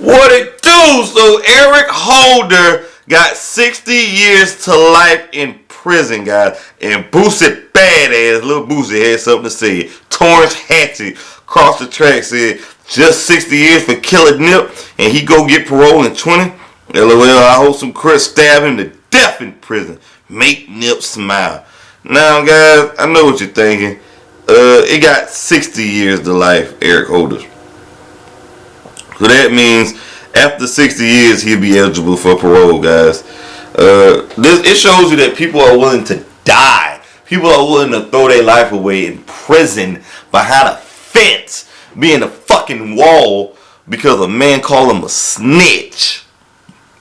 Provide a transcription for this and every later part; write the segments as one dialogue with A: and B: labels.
A: What it do? So Eric Holder got 60 years to life in prison, guys. And Boosie badass, little Boosie had something to say. Torrance Hatchett crossed the track, said just 60 years for killing Nip, and he go get parole in 20. LOL, I hope some crips stab him to death in prison. Make Nip smile. Now, guys, I know what you're thinking. It got 60 years to life, Eric Holder. So that means after 60 years, he'll be eligible for parole, guys. It shows you that people are willing to die. People are willing to throw their life away in prison behind a fence, being a fucking wall, because a man called him a snitch.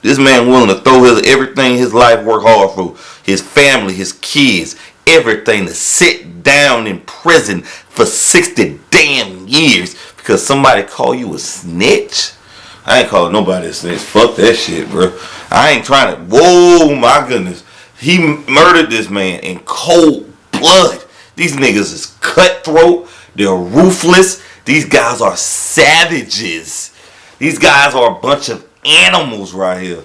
A: This man willing to throw everything his life worked hard for, his family, his kids, everything, to sit down in prison for 60 damn years because somebody call you a snitch? I ain't calling nobody a snitch. Fuck that shit, bro. I ain't trying to. Whoa, my goodness. He murdered this man in cold blood. These niggas is cutthroat. They're ruthless. These guys are savages. These guys are a bunch of animals right here.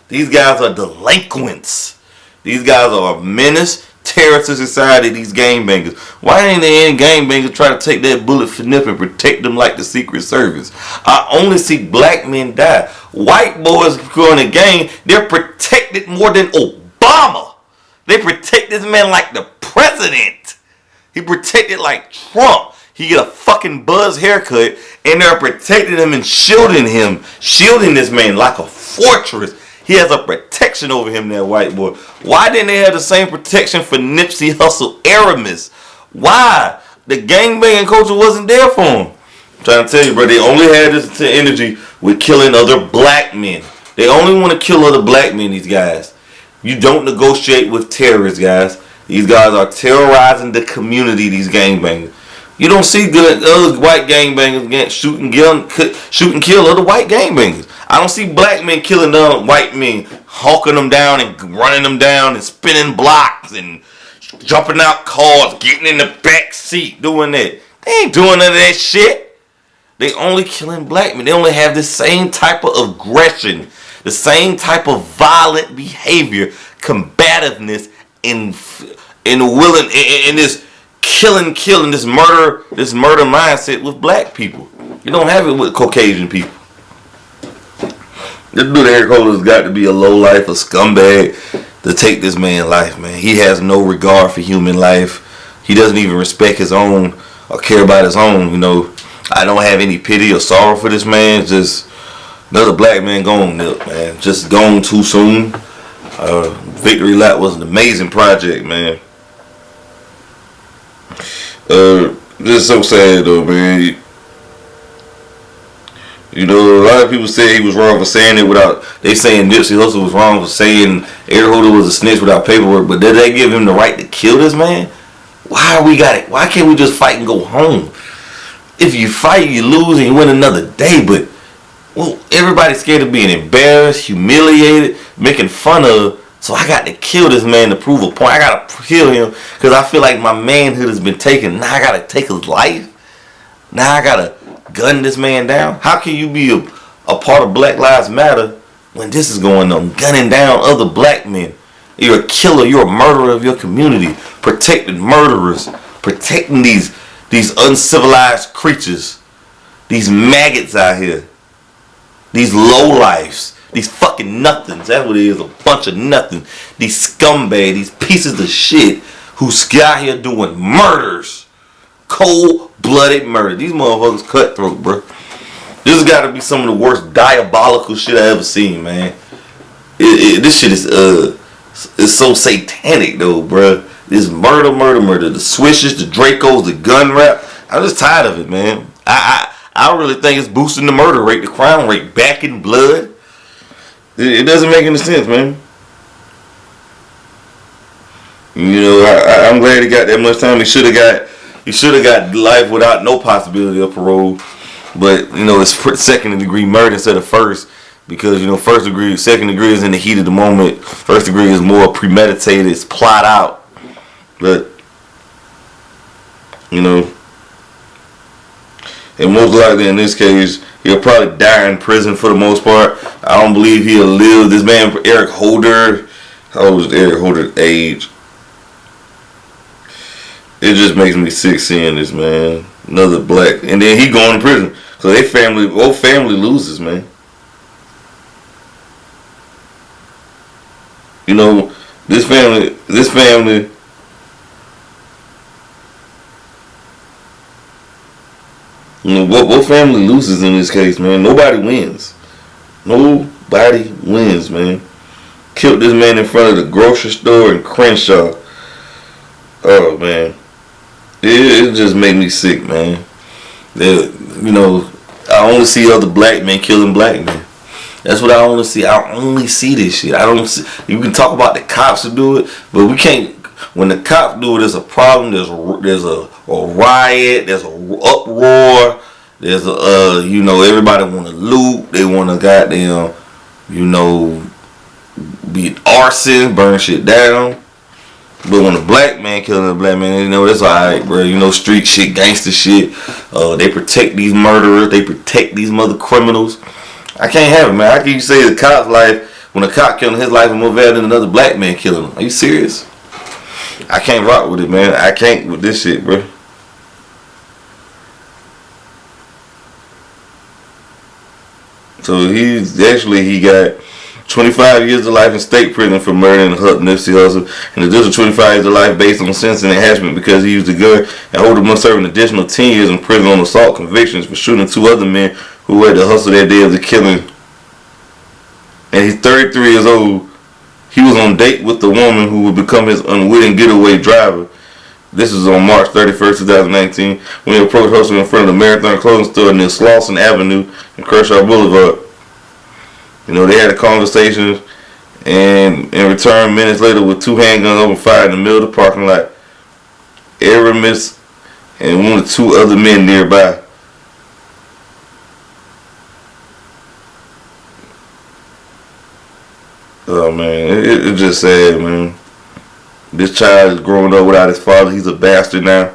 A: These guys are delinquents. These guys are a menace, terror to society, these gangbangers. Why ain't they in gangbangers try to take that bullet for nip and protect them like the Secret Service? I only see black men die. White boys go in a gang, they're protected more than Obama. They protect this man like the president. He protected like Trump. He get a fucking buzz haircut, and they're protecting him and shielding this man like a fortress. He has a protection over him, that white boy. Why didn't they have the same protection for Nipsey Hussle Aramis? Why? The gangbanging culture wasn't there for him. I'm trying to tell you, bro, they only had this energy with killing other black men. They only want to kill other black men, these guys. You don't negotiate with terrorists, guys. These guys are terrorizing the community, these gangbangers. You don't see good other white gangbangers shoot and kill other white gangbangers. I don't see black men killing other white men, hawking them down and running them down and spinning blocks and jumping out cars, getting in the back seat, doing that. They ain't doing none of that shit. They only killing black men. They only have the same type of aggression, the same type of violent behavior, combativeness, in this killing, this murder mindset with black people. You don't have it with Caucasian people. This dude Eric Holder's got to be a lowlife, a scumbag to take this man's life, man. He has no regard for human life. He doesn't even respect his own or care about his own, you know. I don't have any pity or sorrow for this man. It's just another black man gone, man. Just gone too soon. Victory Lap was an amazing project, man. This is so sad though, man. You know, a lot of people say he was wrong for saying it without. They saying Nipsey Hussle was wrong for saying Eric Holder was a snitch without paperwork. But did they give him the right to kill this man? Why can't we just fight and go home? If you fight, you lose and you win another day. But well, everybody's scared of being embarrassed, humiliated, making fun of. So I got to kill this man to prove a point. I got to kill him because I feel like my manhood has been taken. Now I got to take his life. Now I got to gun this man down. How can you be a part of Black Lives Matter when this is going on? Gunning down other black men. You're a killer. You're a murderer of your community. Protecting murderers. Protecting these uncivilized creatures. These maggots out here. These lowlifes. These fucking nothings. That's what it is. A bunch of nothing. These scumbags. These pieces of shit who's out here doing murders. Cold-blooded murder. These motherfuckers cutthroat, bro. This has got to be some of the worst diabolical shit I ever seen, man. This shit is so satanic, though, bro. This murder. The swishes, the Dracos, the gun rap. I'm just tired of it, man. I really think it's boosting the murder rate, the crime rate, back in blood. It doesn't make any sense, man. You know, I'm glad he got that much time. He should have got life without no possibility of parole. But you know, it's second degree murder instead of first, because you know, second degree is in the heat of the moment. First degree is more premeditated, it's plot out. But you know, And most likely in this case, he'll probably die in prison for the most part. I don't believe he'll live. This man, Eric Holder, how old is Eric Holder's age? It just makes me sick seeing this, man. Another black, and then he going to prison. So they family, whole family loses, man. You know, this family, you know, what family loses in this case, man? Nobody wins. Nobody wins, man. Killed this man in front of the grocery store in Crenshaw. Oh, man. It just made me sick, man. You know, I only see other black men killing black men. That's what I only see. I only see this shit. I don't see. You can talk about the cops to do it, but we can't. When the cops do it, there's a problem. There's a riot. There's a uproar. There's a you know, everybody want to loot. They want to goddamn, you know, be arson, burn shit down. But when a black man killing a black man, you know, that's alright, bro. You know, street shit, gangster shit. They protect these murderers. They protect these mother criminals. I can't have it, man. How can you say the cop's life, when a cop killing his life, is more valuable than another black man killing him? Are you serious? I can't rock with it, man. I can't with this shit, bro. So he got 25 years of life in state prison for murdering Nipsey Hussle, and additional 25 years of life based on sentencing enhancement because he used a gun, and Holder must serve an additional 10 years in prison on assault convictions for shooting 2 other men who were at the hustle that day of the killing. And he's 33 years old. He was on date with the woman who would become his unwitting getaway driver. This is on March 31st, 2019, when he approached Hussle in front of the Marathon clothing store near Slauson Avenue and Kershaw Boulevard. You know, they had a conversation, and in return, minutes later, with 2 handguns open fire in the middle of the parking lot. Aramis and 1 or 2 other men nearby. Oh, man, it's just sad, man. This child is growing up without his father. He's a bastard now.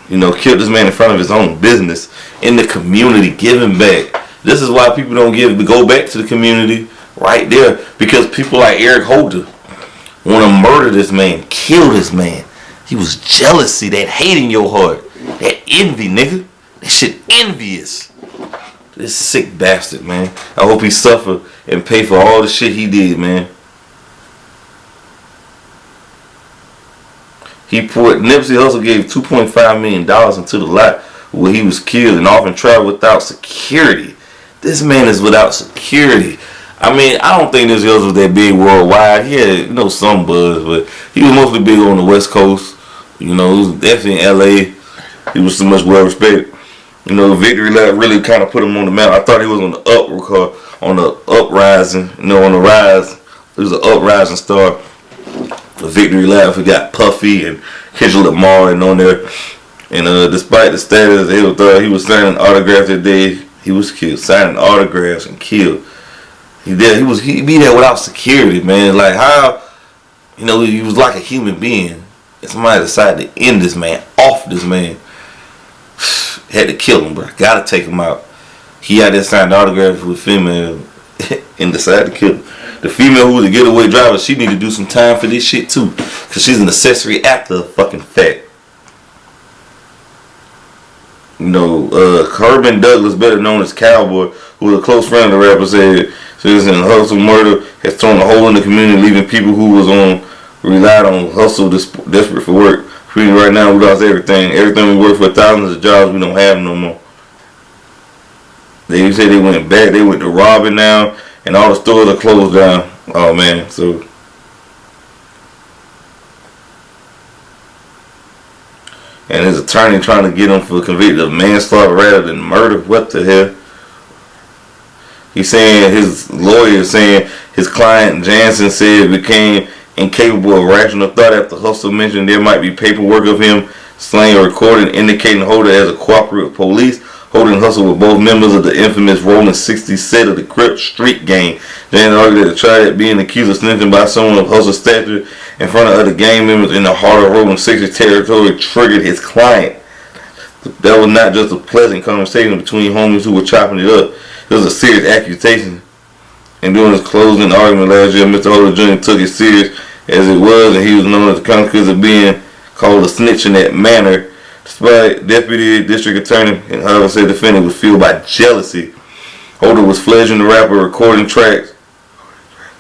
A: You know, killed this man in front of his own business, in the community, giving back. This is why people don't go back to the community right there, because people like Eric Holder want to murder this man, kill this man. He was jealousy, that hate in your heart, that envy, nigga. That shit envious. This sick bastard, man. I hope he suffer and pay for all the shit he did, man. Nipsey Hussle gave $2.5 million into the lot where he was killed and often traveled without security. This man is without security. I mean, I don't think Nipsey Hussle was that big worldwide. He had, you know, some buzz, but he was mostly big on the West Coast. You know, he was definitely in LA. He was so much well respected. You know, Victory Lap really kind of put him on the map. I thought he was on the uprising, you know, on the rise. He was an uprising star. The Victory Lap, we got Puffy and Kendrick Lamar and on there. And despite the status, they thought he was signing autographs that day. He was killed, signing autographs and killed. He be there without security, man. Like how, you know, he was like a human being, and somebody decided to end this man, off this man. Had to kill him, bro. Gotta take him out. He had that signed autograph with a female and decided to kill him. The female who was a getaway driver, she need to do some time for this shit too, cause she's an accessory after the fucking fact. You know, Corbin Douglas, better known as Cowboy, who was a close friend of the rapper, said Citizen Hustle murder has thrown a hole in the community, leaving people who relied on hustle desperate for work. Right now, we lost everything. Everything we worked for, thousands of jobs we don't have no more. They said they went back. They went to robbing now, and all the stores are closed down. Oh man, so. And his attorney trying to get him for convicted of manslaughter rather than murder. What the hell? He's saying, his lawyer is saying his client Jansen said became incapable of rational thought after Hustle mentioned there might be paperwork of him slaying a recording indicating Holder as a cooperative police. Holder and Hustle were both members of the infamous Rolling 60 set of the Crips street gang. Jansen argued that the trial at being accused of snitching by someone of Hustle's stature in front of other gang members in the heart of Rolling 60 territory triggered his client. That was not just a pleasant conversation between homies who were chopping it up. It was a serious accusation. And during his closing argument last year, Mr. Holder Jr. took it serious as it was, and he was known as the consequence of being called a snitch in that manner. Despite Deputy District Attorney and however said defendant was fueled by jealousy, Holder was fledgling the rapper recording tracks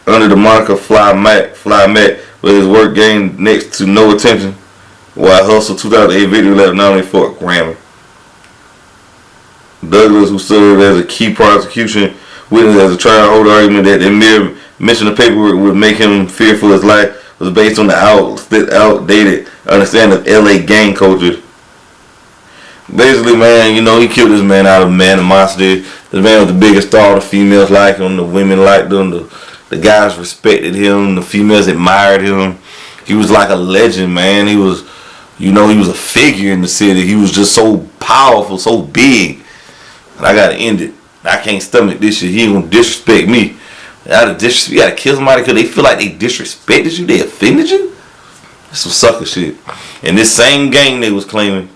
A: under the moniker Fly Mac, but his work gained next to no attention, while Hustle 2008 victory left nominated for a Grammy. Douglas, who served as a key prosecution witness as a trial, holder argument that the mere mention of paperwork would make him fear for his life was based on the outdated understanding of LA gang culture. Basically, man, you know, he killed this man out of Man of Monster. This man was the biggest star. The females liked him. The women liked him. The guys respected him. The females admired him. He was like a legend, man. He was, you know, he was a figure in the city. He was just so powerful, so big. And I gotta end it. I can't stomach this shit. He ain't gonna disrespect me. You gotta kill somebody because they feel like they disrespected you. They offended you. That's some sucker shit. And this same gang they was claiming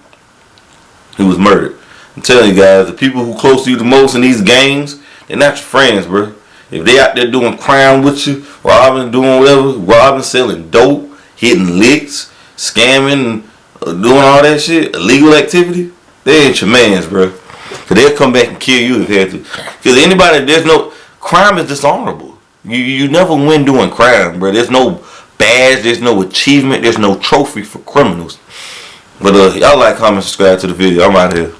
A: he was murdered. I'm telling you guys, the people who close to you the most in these gangs, they're not your friends, bro. If they out there doing crime with you, robbing, doing whatever, robbing, selling dope, hitting licks, scamming, doing all that shit, illegal activity, they ain't your mans, bro. Cause they'll come back and kill you if they have to. Cause anybody, there's no, crime is dishonorable. You never win doing crime, bro. There's no badge, there's no achievement, there's no trophy for criminals. But y'all like, comment, subscribe to the video. I'm out here.